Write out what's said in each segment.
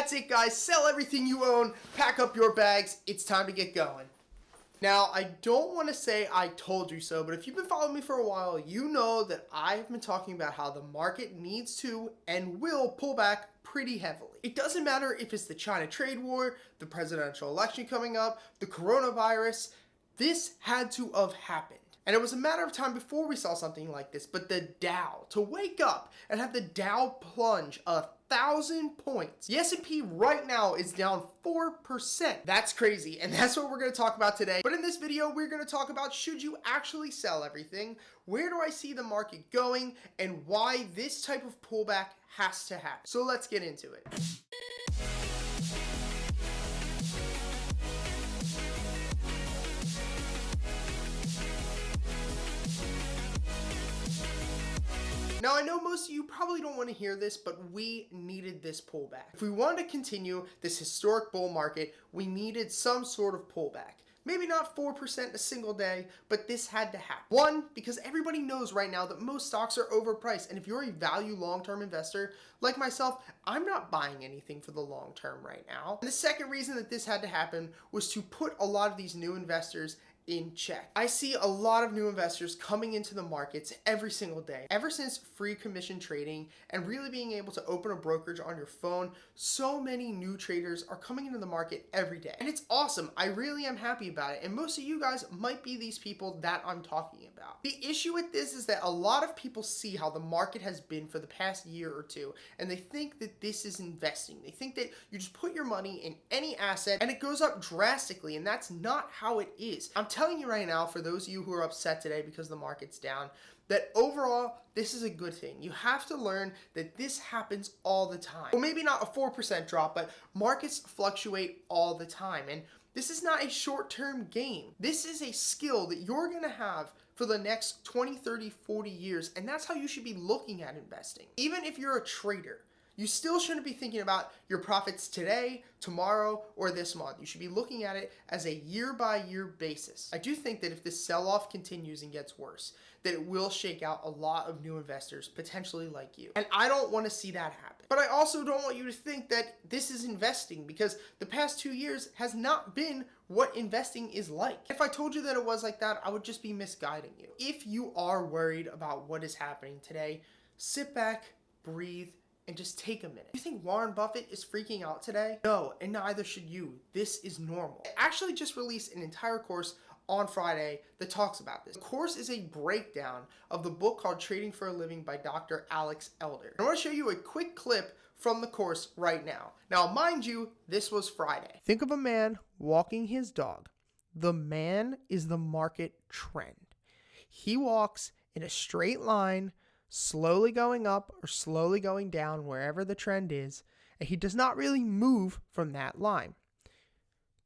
That's it, guys. Sell everything you own, pack up your bags. It's time to get going. Now, I don't want to say I told you so, but if you've been following me for a while, you know that I've been talking about how the market needs to and will pull back pretty heavily. It doesn't matter if it's the China trade war, the presidential election coming up, the coronavirus. This had to have happened. And it was a matter of time before we saw something like this, but the Dow, to wake up and have the Dow plunge 1,000 points. The S&P right now is down 4%. That's crazy, and that's what we're going to talk about today. But in this video, we're going to talk about, should you actually sell everything? Where do I see the market going? And why this type of pullback has to happen. So let's get into it. Now, I know most of you probably don't want to hear this, but we needed this pullback. If we wanted to continue this historic bull market, we needed some sort of pullback. Maybe not 4% in a single day, but this had to happen. One, because everybody knows right now that most stocks are overpriced. And if you're a value long-term investor like myself, I'm not buying anything for the long term right now. And the second reason that this had to happen was to put a lot of these new investors in check. I see a lot of new investors coming into the markets every single day. Ever since free commission trading and really being able to open a brokerage on your phone, so many new traders are coming into the market every day. And it's awesome. I really am happy about it. And most of you guys might be these people that I'm talking about. The issue with this is that a lot of people see how the market has been for the past year or two, and they think that this is investing. They think that you just put your money in any asset and it goes up drastically, and that's not how it is. I'm telling you right now, for those of you who are upset today because the market's down, that overall, this is a good thing. You have to learn that this happens all the time. Well, maybe not a 4% drop, but markets fluctuate all the time. And this is not a short-term game. This is a skill that you're gonna have for the next 20, 30, 40 years. And that's how you should be looking at investing. Even if you're a trader, you still shouldn't be thinking about your profits today, tomorrow, or this month. You should be looking at it as a year-by-year basis. I do think that if this sell-off continues and gets worse, that it will shake out a lot of new investors, potentially like you. And I don't want to see that happen. But I also don't want you to think that this is investing, because the past 2 years has not been what investing is like. If I told you that it was like that, I would just be misguiding you. If you are worried about what is happening today, sit back, breathe, and just take a minute. You think Warren Buffett is freaking out today? No, and neither should you. This is normal. I actually just released an entire course on Friday that talks about this. The course is a breakdown of the book called Trading for a Living by Dr. Alex Elder. I want to show you a quick clip from the course right now. Now, mind you, this was Friday. Think of a man walking his dog. The man is the market trend. He walks in a straight line, slowly going up or slowly going down wherever the trend is, and he does not really move from that line.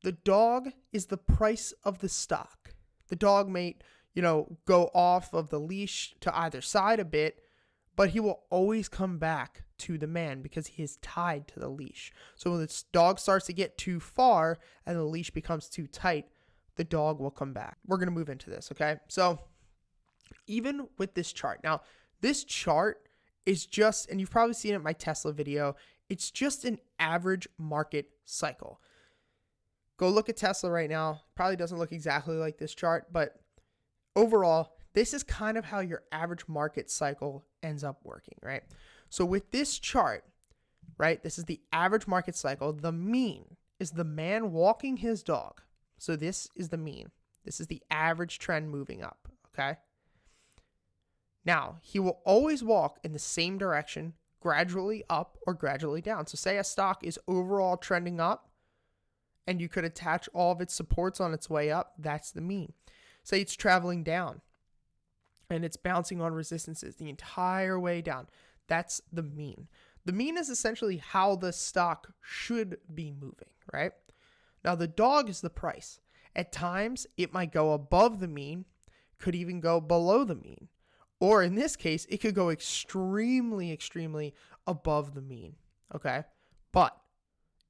The dog is the price of the stock. The dog may, go off of the leash to either side a bit, but he will always come back to the man because he is tied to the leash. So when the dog starts to get too far and the leash becomes too tight, the dog will come back. We're going to move into this, okay? So even with this chart, now, this chart is just, and you've probably seen it in my Tesla video, it's just an average market cycle. Go look at Tesla right now. Probably doesn't look exactly like this chart, but overall, this is kind of how your average market cycle ends up working, right? So with this chart, right, this is the average market cycle. The mean is the man walking his dog. So this is the mean. This is the average trend moving up, okay? Now, he will always walk in the same direction, gradually up or gradually down. So say a stock is overall trending up and you could attach all of its supports on its way up, that's the mean. Say it's traveling down and it's bouncing on resistances the entire way down, that's the mean. The mean is essentially how the stock should be moving, right? Now, the dog is the price. At times, it might go above the mean, could even go below the mean. Or in this case, it could go extremely, extremely above the mean, okay? But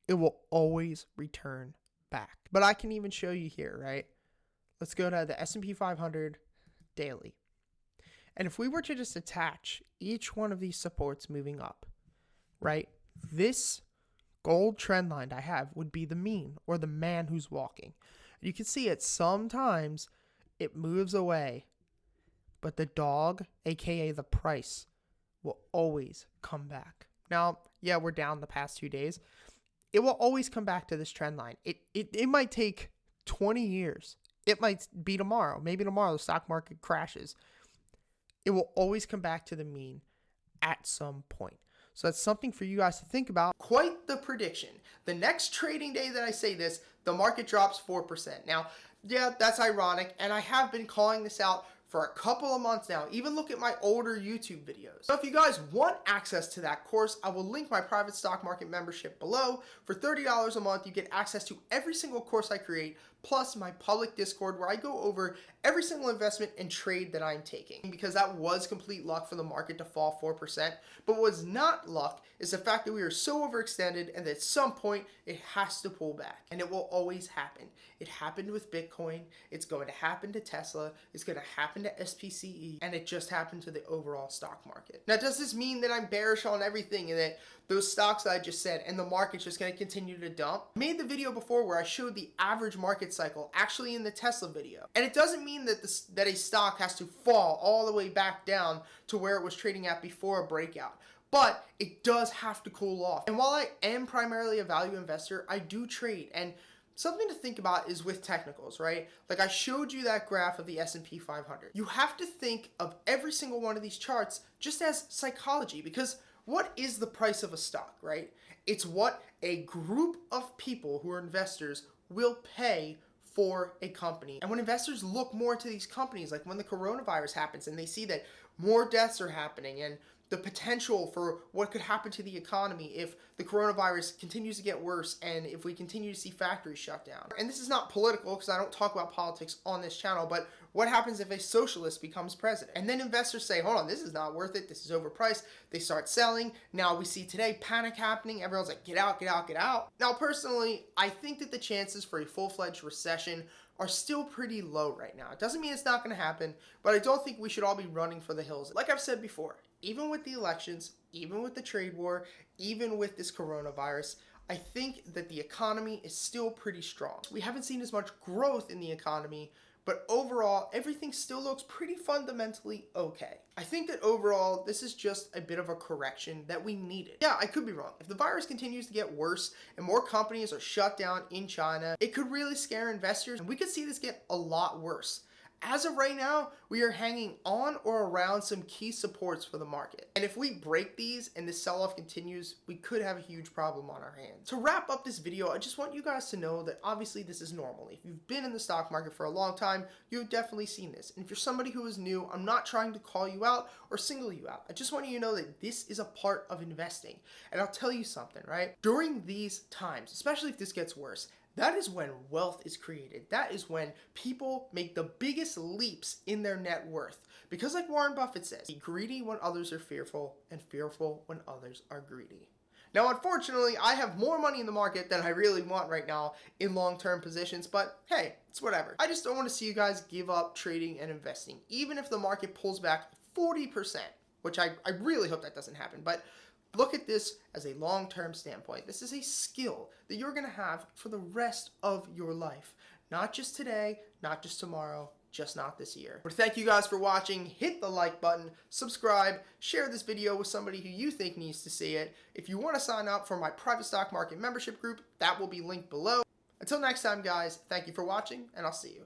it will always return back. But I can even show you here, right? Let's go to the S&P 500 daily. And if we were to just attach each one of these supports moving up, right? This gold trend line I have would be the mean, or the man who's walking. You can see it sometimes it moves away, but the dog, aka the price, will always come back. Now, yeah, we're down the past 2 days. It will always come back to this trend line. It might take 20 years. It might be tomorrow. Maybe tomorrow the stock market crashes. It will always come back to the mean at some point. So that's something for you guys to think about. Quite the prediction. The next trading day that I say this, the market drops 4%. Now, yeah, that's ironic, and I have been calling this out for a couple of months now. Even look at my older YouTube videos. So if you guys want access to that course, I will link my private stock market membership below. For $30 a month, you get access to every single course I create, plus my public Discord where I go over every single investment and trade that I'm taking. Because that was complete luck for the market to fall 4%. But what was not luck is the fact that we are so overextended and that at some point it has to pull back. And it will always happen. It happened with Bitcoin. It's going to happen to Tesla. It's going to happen to SPCE. And it just happened to the overall stock market. Now, does this mean that I'm bearish on everything and that those stocks that I just said and the market's just going to continue to dump? I made the video before where I showed the average market cycle actually in the Tesla video. And it doesn't mean that that a stock has to fall all the way back down to where it was trading at before a breakout. But it does have to cool off. And while I am primarily a value investor, I do trade. And something to think about is with technicals, right? Like I showed you that graph of the S&P 500. You have to think of every single one of these charts just as psychology, because what is the price of a stock, right? It's what a group of people who are investors will pay for a company. And when investors look more to these companies, like when the coronavirus happens and they see that more deaths are happening and the potential for what could happen to the economy if the coronavirus continues to get worse and if we continue to see factories shut down. And this is not political because I don't talk about politics on this channel, but what happens if a socialist becomes president? And then investors say, hold on, this is not worth it. This is overpriced. They start selling. Now we see today panic happening. Everyone's like, get out, get out, get out. Now, personally, I think that the chances for a full-fledged recession are still pretty low right now. It doesn't mean it's not going to happen, but I don't think we should all be running for the hills. Like I've said before, even with the elections, even with the trade war, even with this coronavirus, I think that the economy is still pretty strong. We haven't seen as much growth in the economy, but overall, everything still looks pretty fundamentally okay. I think that overall, this is just a bit of a correction that we needed. Yeah, I could be wrong. If the virus continues to get worse and more companies are shut down in China, it could really scare investors and we could see this get a lot worse. As of right now, we are hanging on or around some key supports for the market. And if we break these and this sell-off continues, we could have a huge problem on our hands. To wrap up this video, I just want you guys to know that obviously this is normal. If you've been in the stock market for a long time, you've definitely seen this. And if you're somebody who is new, I'm not trying to call you out or single you out. I just want you to know that this is a part of investing. And I'll tell you something, right? During these times, especially if this gets worse, that is when wealth is created. That is when people make the biggest leaps in their net worth. Because like Warren Buffett says, be greedy when others are fearful and fearful when others are greedy. Now, unfortunately, I have more money in the market than I really want right now in long-term positions, but hey, it's whatever. I just don't want to see you guys give up trading and investing, even if the market pulls back 40%, which I really hope that doesn't happen, but look at this as a long-term standpoint. This is a skill that you're going to have for the rest of your life. Not just today, not just tomorrow, just not this year. But thank you guys for watching. Hit the like button, subscribe, share this video with somebody who you think needs to see it. If you want to sign up for my private stock market membership group, that will be linked below. Until next time, guys, thank you for watching, and I'll see you.